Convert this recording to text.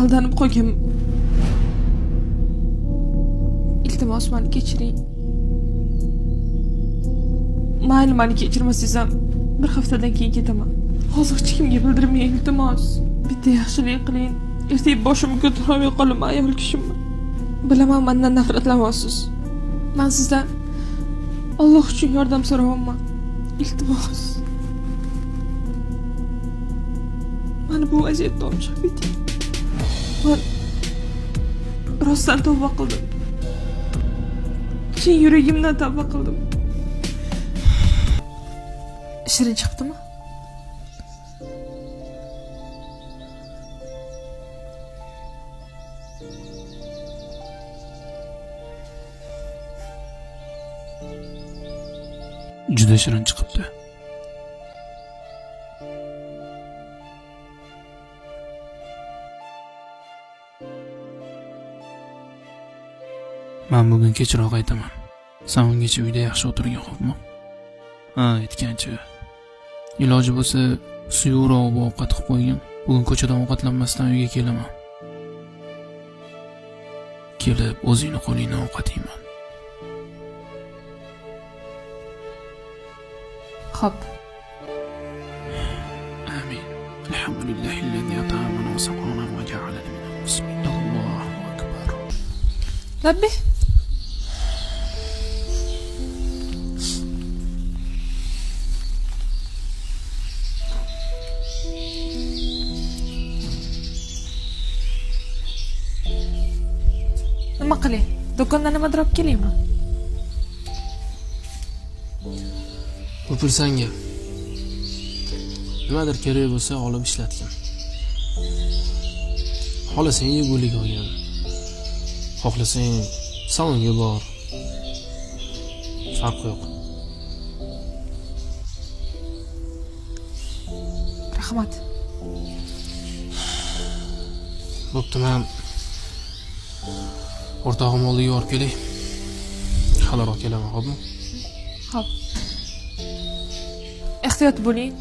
aldanib qo'ygan. Iltimos meni kechiring. Mayli, meni kechirmasangiz ham bir haftadan keyin ketaman. Hozir hech kimga bildirmang, iltimos. Bitta yaxshilik qiling. Ertaga boshimni ko'tarolmay qolaman, ayol kishimman. Bilaman, mendan nafratlanasiz. Men sizdan Alloh uchun yordam so'rayapman. Iltimos. Meni bu vaziyatdan chiqib keting. Men rostdan tavba qildim. Chin yuragimdan tavba qildim. Shirin chiqdimi? Juda shirin chiqibdi. Men bugun kechroq aytaman. Sen ungacha uyda yaxshi o'tirgan xo'pmi? Ha, aytgancha. Iloji bo'lsa, suyuqroq ovqat qilib qo'ygan. Bugun ko'chadan ovqatlanmasdan uyga kelaman. Kelib, o'zingni qo'lingdan ovqat yeyman. Xo'p. Amin. Alhamdulillahillazi at'amana wa saqana wa ja'alana minal muslimin. Allohu akbar. Rabbi. Nima qilay? Do'kondan nimadir olib kelaymi? Bu pul senga. Nimadir kerak bo'lsa olib ishlatgin. Xohlasang yegulik olgin. Xohlasang salonga bor. Farq yo'q. Rahmat. Bo'pti, men o'rtog'im oldiga borib kelay. Haliroq kelaman, xo'pmi? Xo'p. Ehtiyot bo'ling.